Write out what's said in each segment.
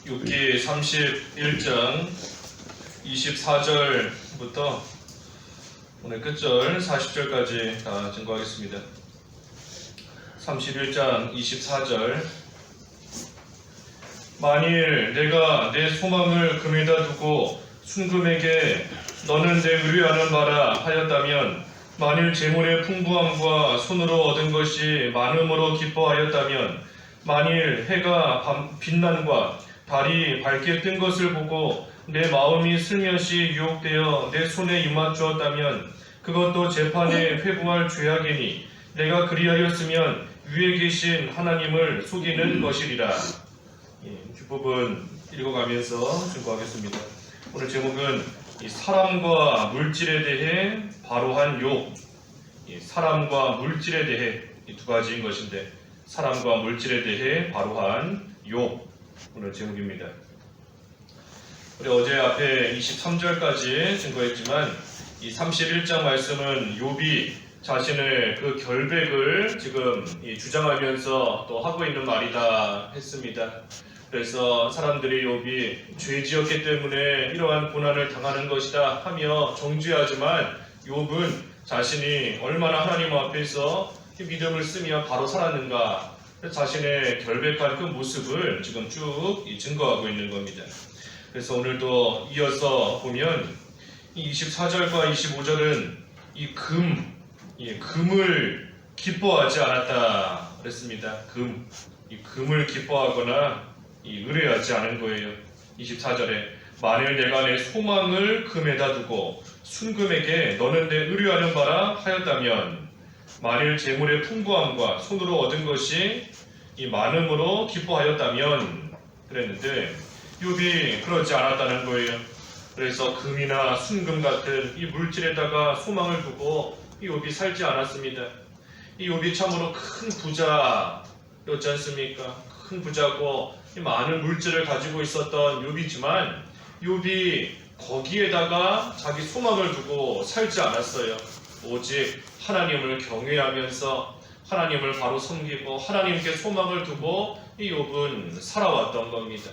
욥기 31장 24절부터 오늘 끝절 40절까지 다 증거하겠습니다. 31장 24절 만일 내가 내 소망을 금에다 두고 순금에게 너는 내 의뢰하는 바라 하였다면, 만일 재물의 풍부함과 손으로 얻은 것이 많음으로 기뻐하였다면, 만일 해가 빛난과 달이 밝게 뜬 것을 보고 내 마음이 슬며시 유혹되어 내 손에 입맞추었다면, 그것도 재판에 회부할 죄악이니 내가 그리하였으면 위에 계신 하나님을 속이는 것이리라. 뒷부분 읽어가면서 증거하겠습니다. 오늘 제목은 사람과 물질에 대해 바로한 욕. 사람과 물질에 대해 이 두 가지인 것인데, 사람과 물질에 대해 바로한 욕, 오늘 제목입니다. 우리 어제 앞에 23절까지 증거했지만 이 31장 말씀은 욥이 자신의 그 결백을 지금 주장하면서 또 하고 있는 말이다 했습니다. 그래서 사람들이 욥이 죄 지었기 때문에 이러한 고난을 당하는 것이다 하며 정죄하지만, 욥은 자신이 얼마나 하나님 앞에서 믿음을 쓰며 바로 살았는가, 자신의 결백한 그 모습을 지금 쭉 증거하고 있는 겁니다. 그래서 오늘도 이어서 보면 이 24절과 25절은 이 금을 기뻐하지 않았다 그랬습니다. 이 금을 기뻐하거나 의뢰하지 않은 거예요. 24절에 만일 내가 내 소망을 금에다 두고 순금에게 너는 내 의뢰하는 바라 하였다면, 만일 재물의 풍부함과 손으로 얻은 것이 이 많음으로 기뻐하였다면 그랬는데, 욥이 그러지 않았다는 거예요. 그래서 금이나 순금 같은 이 물질에다가 소망을 두고 이 욥이 살지 않았습니다. 이 욥이 참으로 큰 부자였지 않습니까? 큰 부자고 많은 물질을 가지고 있었던 욥이지만, 욥이 거기에다가 자기 소망을 두고 살지 않았어요. 오직 하나님을 경외하면서 하나님을 바로 섬기고 하나님께 소망을 두고 이 욥은 살아왔던 겁니다.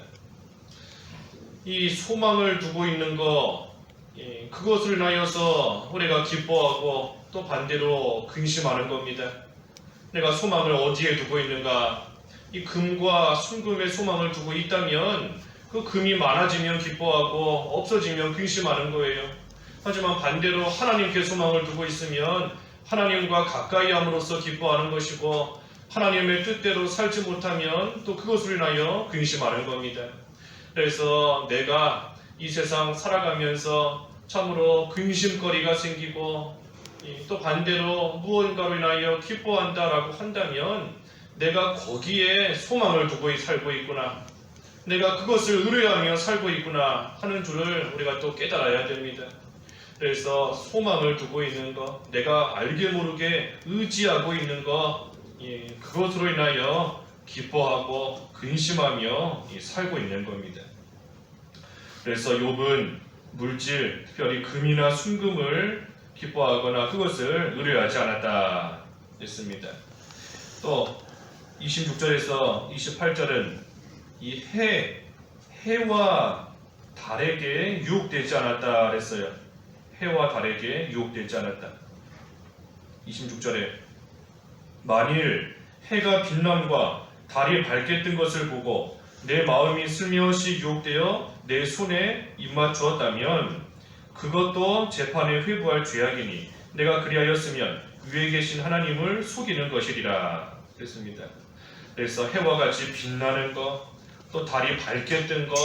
이 소망을 두고 있는 것, 그것을 인하여서 우리가 기뻐하고 또 반대로 근심하는 겁니다. 내가 소망을 어디에 두고 있는가? 이 금과 순금의 소망을 두고 있다면 그 금이 많아지면 기뻐하고 없어지면 근심하는 거예요. 하지만 반대로 하나님께 소망을 두고 있으면 하나님과 가까이 함으로써 기뻐하는 것이고, 하나님의 뜻대로 살지 못하면 또 그것을 인하여 근심하는 겁니다. 그래서 내가 이 세상 살아가면서 참으로 근심거리가 생기고 또 반대로 무언가로 인하여 기뻐한다라고 한다면, 내가 거기에 소망을 두고 살고 있구나, 내가 그것을 의뢰하며 살고 있구나 하는 줄을 우리가 또 깨달아야 됩니다. 그래서 소망을 두고 있는 것, 내가 알게 모르게 의지하고 있는 것, 그것으로 인하여 기뻐하고 근심하며 살고 있는 겁니다. 그래서 욥은 물질, 특별히 금이나 순금을 기뻐하거나 그것을 의뢰하지 않았다 했습니다. 또 26절에서 28절은 이 해와 달에게 유혹되지 않았다 그랬어요. 해와 달에게 유혹되지 않았다. 26절에 만일 해가 빛남과 달이 밝게 뜬 것을 보고 내 마음이 슬며시 유혹되어 내 손에 입맞추었다면, 그것도 재판에 회부할 죄악이니 내가 그리하였으면 위에 계신 하나님을 속이는 것이리라 그랬습니다. 그래서 해와 같이 빛나는 것, 또 달이 밝게 뜬 것,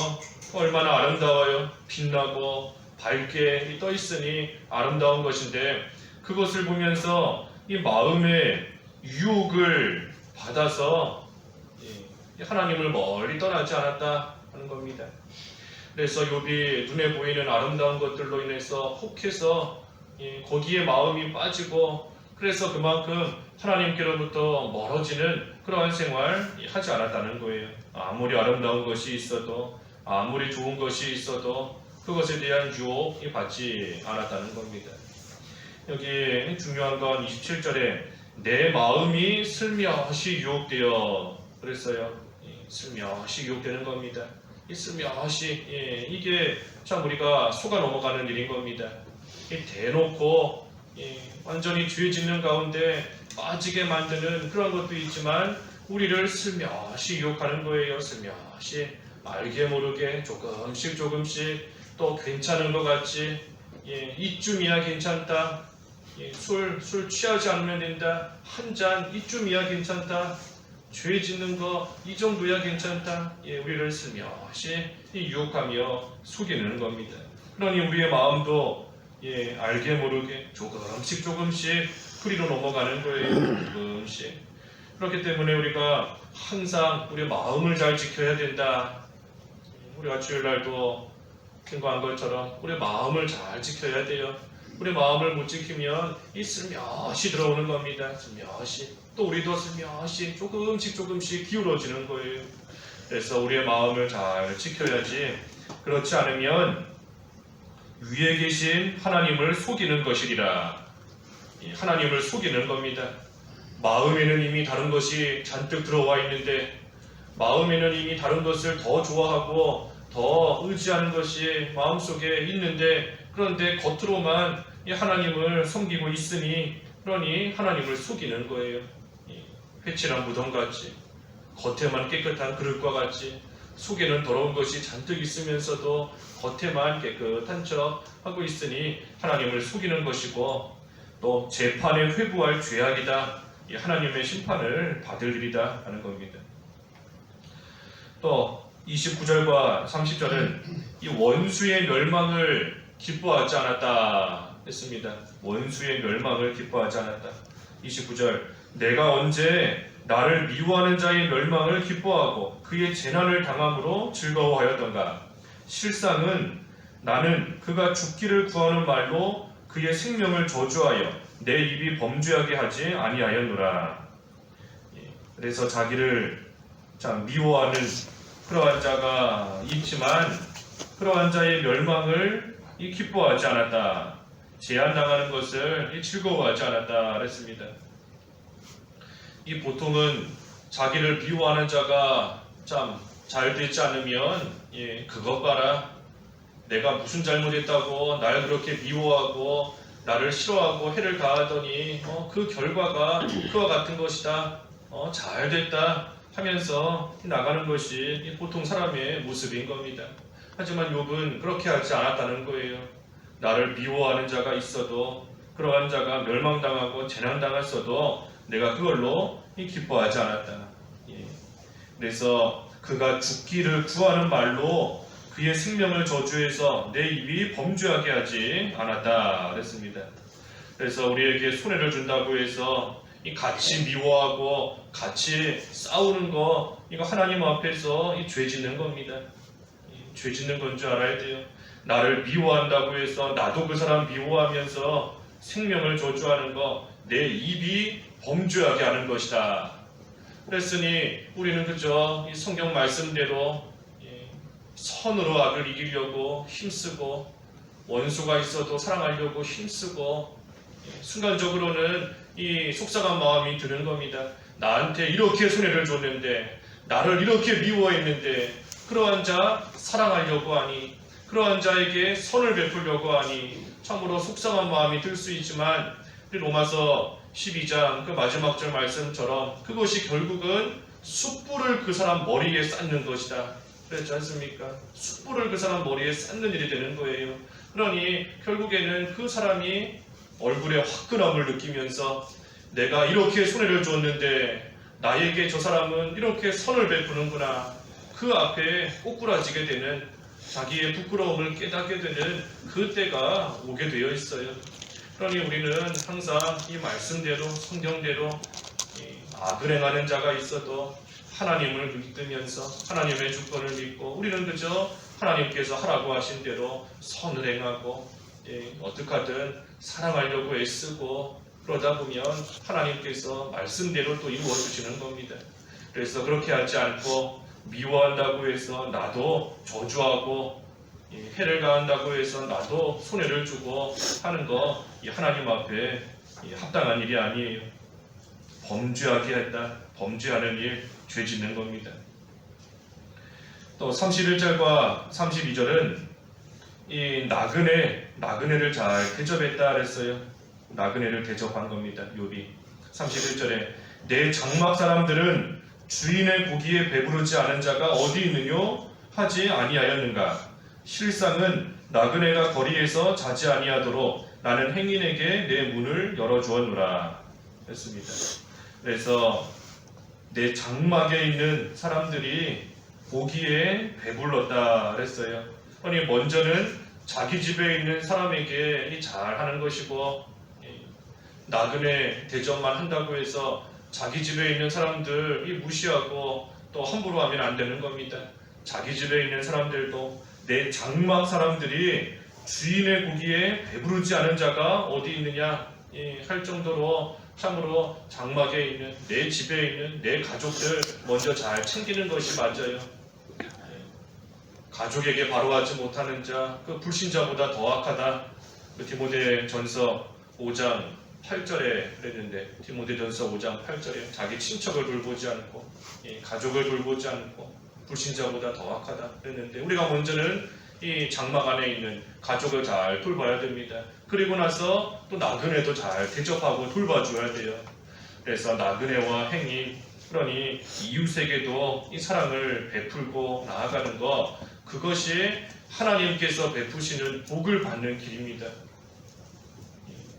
얼마나 아름다워요. 빛나고 밝게 떠 있으니 아름다운 것인데, 그것을 보면서 이 마음의 유혹을 받아서 하나님을 멀리 떠나지 않았다 하는 겁니다. 그래서 욥이 눈에 보이는 아름다운 것들로 인해서 혹해서 거기에 마음이 빠지고, 그래서 그만큼 하나님께로부터 멀어지는 그러한 생활 하지 않았다는 거예요. 아무리 아름다운 것이 있어도, 아무리 좋은 것이 있어도 그것에 대한 유혹이 받지 않았다는 겁니다. 여기 중요한 건 27절에 내 마음이 슬며시 유혹되어 그랬어요. 슬며시 유혹되는 겁니다. 있으며시 이게 참 우리가 속아 넘어가는 일인 겁니다. 대놓고 완전히 죄 짓는 가운데 빠지게 만드는 그런 것도 있지만 우리를 슬며시 유혹하는 거예요. 슬며시 알게 모르게 조금씩 또 괜찮은 것 같지, 이쯤이야 괜찮다, 술 취하지 않으면 된다, 한 잔 이쯤이야 괜찮다, 죄 짓는 거 이 정도야 괜찮다, 우리를 슬며시 유혹하며 속이는 겁니다. 그러니 우리의 마음도 알게 모르게 조금씩 뿌리로 넘어가는 거예요. 조금씩. 그렇기 때문에 우리가 항상 우리의 마음을 잘 지켜야 된다. 우리가 주일날도 경고한 것처럼 우리의 마음을 잘 지켜야 돼요. 우리 마음을 못 지키면 이 슬며시 들어오는 겁니다. 슬며시. 또 우리도 슬며시 조금씩 기울어지는 거예요. 그래서 우리의 마음을 잘 지켜야지. 그렇지 않으면 위에 계신 하나님을 속이는 것이리라. 하나님을 속이는 겁니다. 마음에는 이미 다른 것이 잔뜩 들어와 있는데, 마음에는 이미 다른 것을 더 좋아하고 더 의지하는 것이 마음속에 있는데, 그런데 겉으로만 하나님을 섬기고 있으니, 그러니 하나님을 속이는 거예요. 회칠한 무덤같이, 겉에만 깨끗한 그릇과 같이, 속에는 더러운 것이 잔뜩 있으면서도 겉에만 깨끗한 척 하고 있으니 하나님을 속이는 것이고, 또 재판에 회부할 죄악이다. 하나님의 심판을 받을 일이다 하는 겁니다. 또 29절과 30절은 이 원수의 멸망을 기뻐하지 않았다 했습니다. 원수의 멸망을 기뻐하지 않았다. 29절, 내가 언제 나를 미워하는 자의 멸망을 기뻐하고 그의 재난을 당함으로 즐거워하였던가. 실상은 나는 그가 죽기를 구하는 말로 그의 생명을 저주하여 내 입이 범죄하게 하지 아니하였노라. 그래서 자기를 참 미워하는 그러한 자가 있지만 그러한 자의 멸망을 기뻐하지 않았다. 제한당하는 것을 즐거워하지 않았다 그랬습니다. 이 보통은 자기를 미워하는 자가 참 잘 되지 않으면 그것 봐라, 내가 무슨 잘못했다고 날 그렇게 미워하고 나를 싫어하고 해를 가하더니 그 결과가 그와 같은 것이다, 잘 됐다 하면서 나가는 것이 보통 사람의 모습인 겁니다. 하지만 욥은 그렇게 하지 않았다는 거예요. 나를 미워하는 자가 있어도, 그러한 자가 멸망당하고 재난당했어도 내가 그걸로 기뻐하지 않았다. 그래서 그가 죽기를 구하는 말로 그의 생명을 저주해서 내 입이 범죄하게 하지 않았다 그랬습니다. 그래서 우리에게 손해를 준다고 해서 같이 미워하고 같이 싸우는 거, 이거 하나님 앞에서 죄 짓는 겁니다. 죄 짓는 건 줄 알아야 돼요. 나를 미워한다고 해서 나도 그 사람 미워하면서 생명을 저주하는 거, 내 입이 범죄하게 하는 것이다. 그랬으니 우리는 그저 이 성경 말씀대로 선으로 악을 이기려고 힘쓰고, 원수가 있어도 사랑하려고 힘쓰고, 순간적으로는 이 속상한 마음이 드는 겁니다. 나한테 이렇게 손해를 줬는데, 나를 이렇게 미워했는데 그러한 자 사랑하려고 하니, 그러한 자에게 선을 베풀려고 하니 참으로 속상한 마음이 들 수 있지만, 로마서 12장 그 마지막 절 말씀처럼 그것이 결국은 숯불을 그 사람 머리에 쌓는 것이다 그랬지 않습니까? 숯불을 그 사람 머리에 쌓는 일이 되는 거예요. 그러니 결국에는 그 사람이 얼굴에 화끈함을 느끼면서 내가 이렇게 손해를 줬는데 나에게 저 사람은 이렇게 선을 베푸는구나, 그 앞에 꼬꾸라지게 되는, 자기의 부끄러움을 깨닫게 되는 그때가 오게 되어 있어요. 그러니 우리는 항상 이 말씀대로, 성경대로 악을 행하는 자가 있어도 하나님을 믿으면서 하나님의 주권을 믿고, 우리는 그저 하나님께서 하라고 하신 대로 선을 행하고 어떻게 하든 사랑하려고 애쓰고, 그러다 보면 하나님께서 말씀대로 또 이루어 주시는 겁니다. 그래서 그렇게 하지 않고 미워한다고 해서 나도 저주하고 해를 가한다고 해서 나도 손해를 주고 하는 거, 하나님 앞에 합당한 일이 아니에요. 범죄하게 했다, 범죄하는 일, 죄 짓는 겁니다. 또 31절과 32절은 이 나그네를 잘 대접했다 그랬어요. 나그네를 대접한 겁니다. 욥이 31절에 내 장막 사람들은 주인의 고기에 배부르지 않은 자가 어디 있느뇨 하지 아니하였는가. 실상은 나그네가 거리에서 자지 아니하도록 나는 행인에게 내 문을 열어주었노라 했습니다. 그래서 내 장막에 있는 사람들이 고기에 배불렀다 그랬어요. 아니 먼저는 자기 집에 있는 사람에게 잘하는 것이고, 나그네 대접만 한다고 해서 자기 집에 있는 사람들이 무시하고 또 함부로 하면 안 되는 겁니다. 자기 집에 있는 사람들도 내 장막 사람들이 주인의 고기에 배부르지 않은 자가 어디 있느냐 할 정도로 참으로 장막에 있는 내 집에 있는 내 가족들 먼저 잘 챙기는 것이 맞아요. 가족에게 바로하지 못하는 자, 그 불신자보다 더 악하다. 그 디모데전서 5장 8절에 그랬는데, 디모데전서 5장 8절에 자기 친척을 돌보지 않고 가족을 돌보지 않고 불신자보다 더 악하다 그랬는데, 우리가 먼저는 이 장막 안에 있는 가족을 잘 돌봐야 됩니다. 그리고 나서 또 나그네도 잘 대접하고 돌봐줘야 돼요. 그래서 나그네와 행인, 그러니 이웃에게도 이 사랑을 베풀고 나아가는 것, 그것이 하나님께서 베푸시는 복을 받는 길입니다.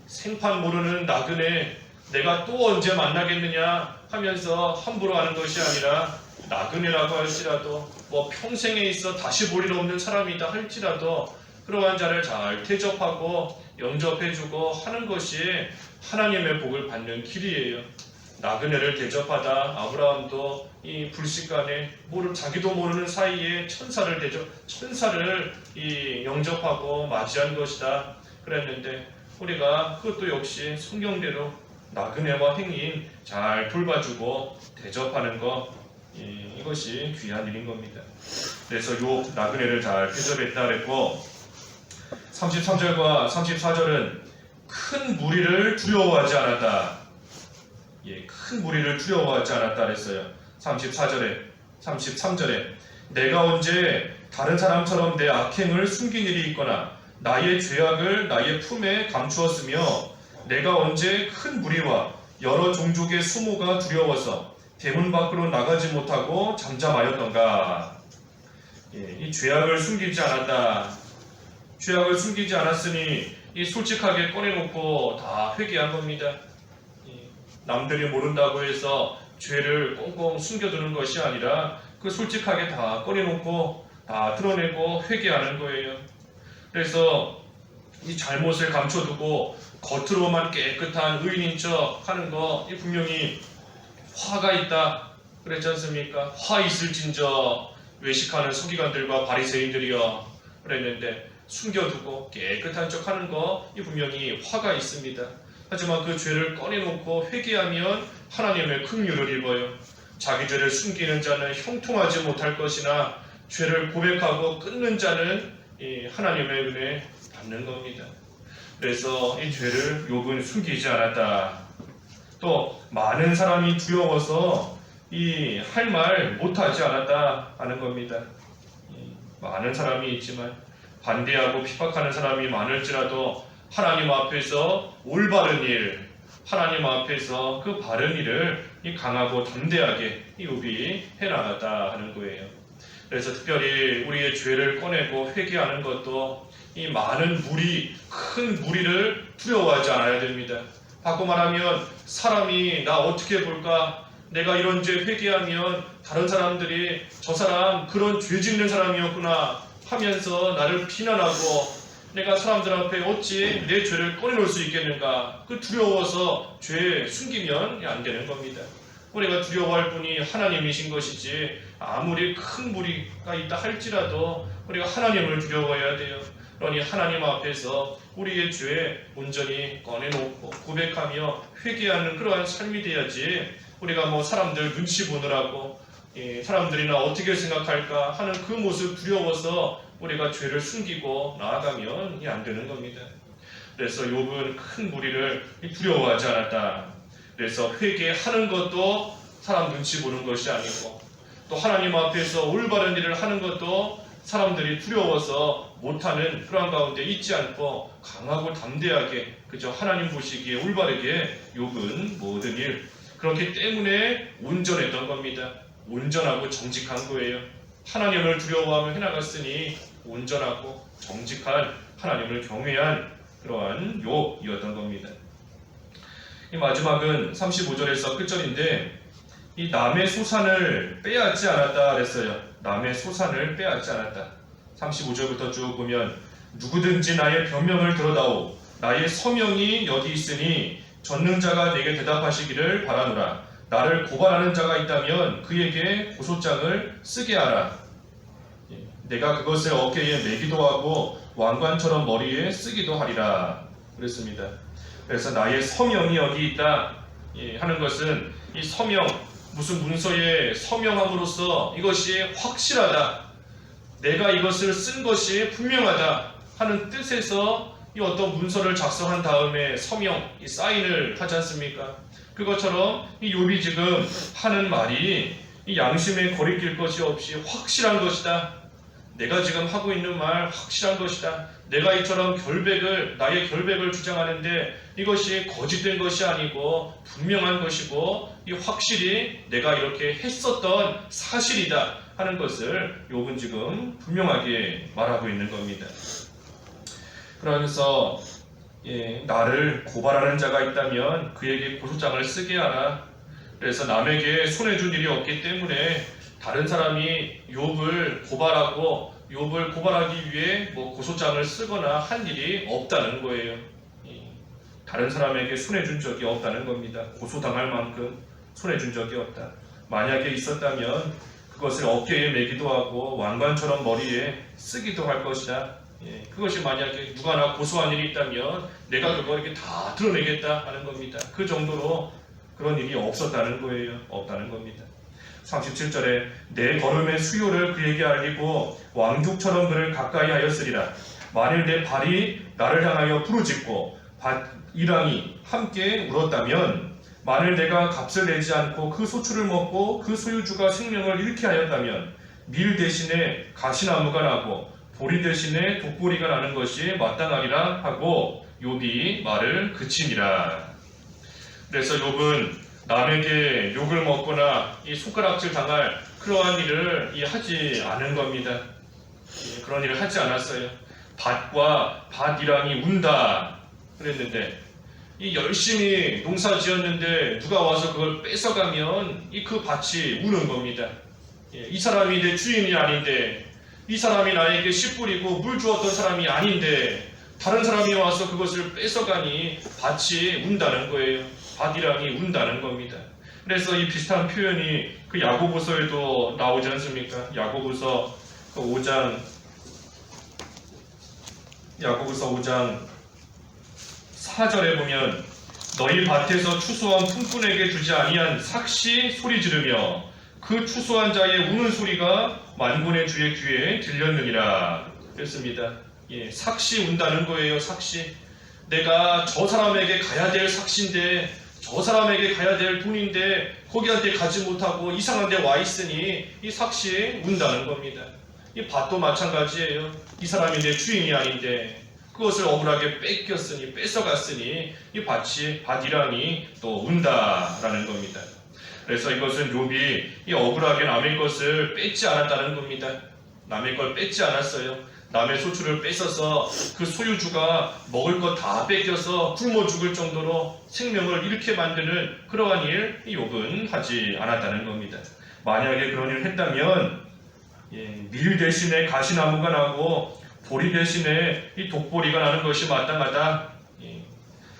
생판 모르는 나그네, 내가 또 언제 만나겠느냐 하면서 함부로 하는 것이 아니라, 나그네라고 할지라도 평생에 있어 다시 볼 일 없는 사람이다 할지라도 그러한 자를 잘 대접하고 영접해주고 하는 것이 하나님의 복을 받는 길이에요. 나그네를 대접하다 아브라함도 이 불식간에 자기도 모르는 사이에 천사를 영접하고 맞이한 것이다 그랬는데, 우리가 그것도 역시 성경대로 나그네와 행인 잘 돌봐주고 대접하는 것, 이것이 귀한 일인 겁니다. 그래서 욥 나그네를 잘 대접했다 그랬고, 33절과 34절은 큰 무리를 두려워하지 않았다. 큰 무리를 두려워하지 않았다 그랬어요. 33절에 내가 언제 다른 사람처럼 내 악행을 숨긴 일이 있거나 나의 죄악을 나의 품에 감추었으며, 내가 언제 큰 무리와 여러 종족의 수모가 두려워서 대문 밖으로 나가지 못하고 잠잠하였던가. 이 죄악을 숨기지 않았다. 죄악을 숨기지 않았으니 이 솔직하게 꺼내놓고 다 회개한 겁니다. 남들이 모른다고 해서 죄를 꽁꽁 숨겨두는 것이 아니라 그 솔직하게 다 꺼내놓고 다 드러내고 회개하는 거예요. 그래서 이 잘못을 감춰두고 겉으로만 깨끗한 의인인 척 하는 거, 이 분명히 화가 있다 그랬지 않습니까? 화 있을진저 외식하는 서기관들과 바리새인들이여 그랬는데, 숨겨두고 깨끗한 척 하는 거, 이 분명히 화가 있습니다. 하지만 그 죄를 꺼내놓고 회개하면 하나님의 긍휼을 입어요. 자기 죄를 숨기는 자는 형통하지 못할 것이나 죄를 고백하고 끊는 자는 하나님의 은혜 받는 겁니다. 그래서 이 죄를 욥은 숨기지 않았다. 또 많은 사람이 두려워서 이 할 말 못하지 않았다 하는 겁니다. 많은 사람이 있지만 반대하고 핍박하는 사람이 많을지라도 하나님 앞에서 올바른 일, 하나님 앞에서 그 바른 일을 강하고 담대하게 욥이 해나갔다 하는 거예요. 그래서 특별히 우리의 죄를 꺼내고 회개하는 것도 이 많은 무리, 큰 무리를 두려워하지 않아야 됩니다. 바꿔 말하면 사람이 나 어떻게 볼까? 내가 이런 죄 회개하면 다른 사람들이 저 사람 그런 죄 짓는 사람이었구나 하면서 나를 비난하고, 내가 사람들 앞에 어찌 내 죄를 꺼내놓을 수 있겠는가? 그 두려워서 죄 숨기면 안 되는 겁니다. 우리가 두려워할 분이 하나님이신 것이지, 아무리 큰 무리가 있다 할지라도 우리가 하나님을 두려워해야 돼요. 그러니 하나님 앞에서 우리의 죄 온전히 꺼내놓고 고백하며 회개하는 그러한 삶이 돼야지, 우리가 사람들 눈치 보느라고 사람들이나 어떻게 생각할까 하는 그 모습 두려워서 우리가 죄를 숨기고 나아가면 안 되는 겁니다. 그래서 욥은 큰 무리를 두려워하지 않았다. 그래서 회개하는 것도 사람 눈치 보는 것이 아니고, 또 하나님 앞에서 올바른 일을 하는 것도 사람들이 두려워서 못하는 그러한 가운데 있지 않고 강하고 담대하게 그저 하나님 보시기에 올바르게 욥은 모든 일 그렇기 때문에 온전했던 겁니다. 온전하고 정직한 거예요. 하나님을 두려워하며 해나갔으니 온전하고 정직한 하나님을 경외한 그러한 욥이었던 겁니다. 이 마지막은 35절에서 끝절인데 이 남의 소산을 빼앗지 않았다 그랬어요. 남의 소산을 빼앗지 않았다. 35절부터 쭉 보면 누구든지 나의 변명을 들어다오 나의 서명이 여기 있으니 전능자가 내게 대답하시기를 바라노라. 나를 고발하는 자가 있다면 그에게 고소장을 쓰게 하라. 내가 그것을 어깨에 매기도 하고 왕관처럼 머리에 쓰기도 하리라 그랬습니다. 그래서 나의 서명이 여기 있다 하는 것은 이 서명 무슨 문서에 서명함으로써 이것이 확실하다. 내가 이것을 쓴 것이 분명하다 하는 뜻에서 이 어떤 문서를 작성한 다음에 서명, 이 사인을 하지 않습니까? 그것처럼 이 욥이 지금 하는 말이 이 양심에 거리낄 것이 없이 확실한 것이다. 내가 지금 하고 있는 말 확실한 것이다. 내가 이처럼 나의 결백을 주장하는데 이것이 거짓된 것이 아니고 분명한 것이고 이 확실히 내가 이렇게 했었던 사실이다 하는 것을 욥은 지금 분명하게 말하고 있는 겁니다. 그러면서 나를 고발하는 자가 있다면 그에게 고소장을 쓰게 하라. 그래서 남에게 손해준 일이 없기 때문에 다른 사람이 욥을 고발하기 위해 고소장을 쓰거나 한 일이 없다는 거예요. 다른 사람에게 손해준 적이 없다는 겁니다. 고소당할 만큼 손해준 적이 없다. 만약에 있었다면 그것을 어깨에 매기도 하고 왕관처럼 머리에 쓰기도 할 것이다. 그것이 만약에 누가 나 고소한 일이 있다면 내가 그걸 이렇게 다 드러내겠다 하는 겁니다. 그 정도로 그런 일이 없었다는 거예요. 없다는 겁니다. 37절에 내 걸음의 수요를 그에게 알리고 왕족처럼 그를 가까이 하였으리라. 만일 내 발이 나를 향하여 부르짖고 이랑이 함께 울었다면 만일 내가 값을 내지 않고 그 소출을 먹고 그 소유주가 생명을 잃게 하였다면 밀 대신에 가시나무가 나고 보리 대신에 독보리가 나는 것이 마땅하리라 하고 욥이 말을 그치니라. 그래서 욥은 남에게 욕을 먹거나 이 손가락질 당할 그러한 일을 하지 않은 겁니다. 그런 일을 하지 않았어요. 밭이랑이 운다 그랬는데 이 열심히 농사 지었는데 누가 와서 그걸 뺏어가면 그 밭이 우는 겁니다. 이 사람이 내 주인이 아닌데 이 사람이 나에게 씨 뿌리고 물 주었던 사람이 아닌데 다른 사람이 와서 그것을 뺏어가니 밭이 운다는 거예요. 밭이랑이 운다는 겁니다. 그래서 이 비슷한 표현이 그 야고보서에도 나오지 않습니까? 야고보서 5장 4절에 보면 너희 밭에서 추수한 품꾼에게 주지 아니한 삭시 소리 지르며 그 추수한 자의 우는 소리가 만군의 주의 귀에 들렸느니라 그랬습니다. 삭시 운다는 거예요. 삭시. 내가 저 사람에게 가야 될 삭시인데 저 사람에게 가야 될 돈인데 거기한테 가지 못하고 이상한 데 와 있으니 이 삭시 운다는 겁니다. 이 밭도 마찬가지예요. 이 사람이 내 주인이 아닌데 그것을 억울하게 뺏어갔으니 이 밭이랑이 또 운다라는 겁니다. 그래서 이것은 욥이 이 억울하게 남의 것을 뺏지 않았다는 겁니다. 남의 걸 뺏지 않았어요. 남의 소출을 뺏어서 그 소유주가 먹을 것 다 뺏겨서 굶어 죽을 정도로 생명을 잃게 만드는 그러한 일 욥은 하지 않았다는 겁니다. 만약에 그런 일을 했다면 밀 대신에 가시나무가 나고 보리 대신에 이 독보리가 나는 것이 마땅하다.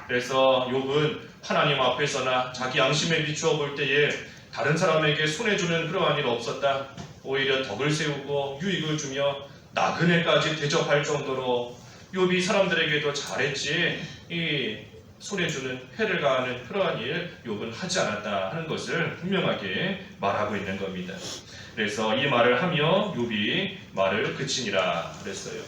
그래서 욥은 하나님 앞에서나 자기 양심에 비추어 볼 때에 다른 사람에게 손해주는 그러한 일 없었다. 오히려 덕을 세우고 유익을 주며 나그네까지 대접할 정도로 욥이 사람들에게도 잘했지 이 손해주는 해를 가하는 그러한 일 욥은 하지 않았다 하는 것을 분명하게 말하고 있는 겁니다. 그래서 이 말을 하며 욥이 말을 그치니라 그랬어요.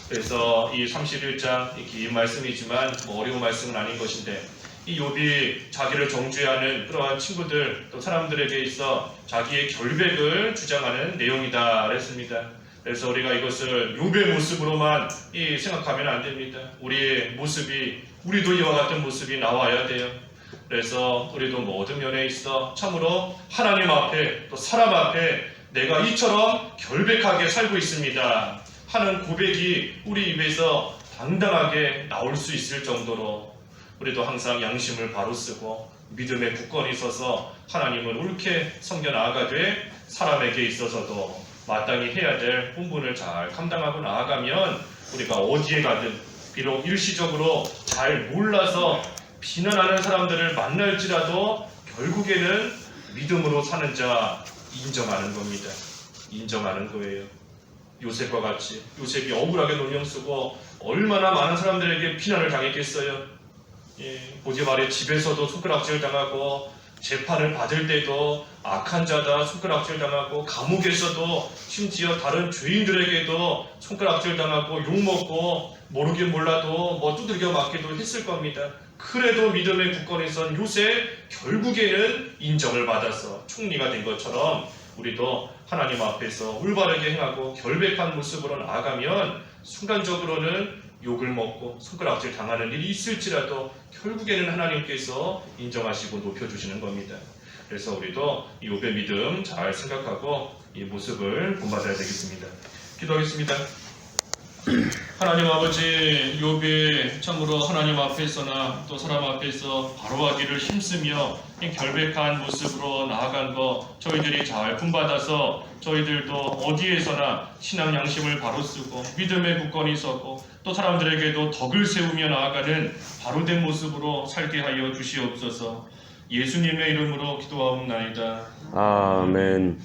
그래서 이 31장 긴 말씀이지만 어려운 말씀은 아닌 것인데 이 욥이 자기를 정죄하는 그러한 친구들 또 사람들에게 있어 자기의 결백을 주장하는 내용이다 그랬습니다. 그래서 우리가 이것을 욥의 모습으로만 생각하면 안 됩니다. 우리의 모습이 우리도 이와 같은 모습이 나와야 돼요. 그래서 우리도 모든 면에 있어 참으로 하나님 앞에 또 사람 앞에 내가 이처럼 결백하게 살고 있습니다 하는 고백이 우리 입에서 당당하게 나올 수 있을 정도로 우리도 항상 양심을 바로 쓰고 믿음의 굳건히 서서 하나님을 옳게 섬겨 나아가되 사람에게 있어서도 마땅히 해야 될 본분을 잘 감당하고 나아가면 우리가 어디에 가든 비록 일시적으로 잘 몰라서 비난하는 사람들을 만날지라도 결국에는 믿음으로 사는 자 인정하는 겁니다. 인정하는 거예요. 요셉과 같이 요셉이 억울하게 논령 쓰고 얼마나 많은 사람들에게 비난을 당했겠어요. 보디발의 집에서도 손가락질 당하고 재판을 받을 때도 악한 자다 손가락질 당하고 감옥에서도 심지어 다른 죄인들에게도 손가락질 당하고 욕먹고 모르긴 몰라도 두들겨 맞기도 했을 겁니다. 그래도 믿음의 굳건히 선 요셉 결국에는 인정을 받아서 총리가 된 것처럼 우리도 하나님 앞에서 올바르게 행하고 결백한 모습으로 나아가면 순간적으로는 욕을 먹고 손가락질 당하는 일이 있을지라도 결국에는 하나님께서 인정하시고 높여주시는 겁니다. 그래서 우리도 이 욥의 믿음 잘 생각하고 이 모습을 본받아야 되겠습니다. 기도하겠습니다. 하나님 아버지, 욥이 참으로 하나님 앞에서나 또 사람 앞에서 바로하기를 힘쓰며 결백한 모습으로 나아간 것 저희들이 잘 본받아서 저희들도 어디에서나 신앙 양심을 바로 쓰고 믿음에 굳건히 서고 또 사람들에게도 덕을 세우며 나아가는 바로된 모습으로 살게 하여 주시옵소서. 예수님의 이름으로 기도하옵나이다. 아멘.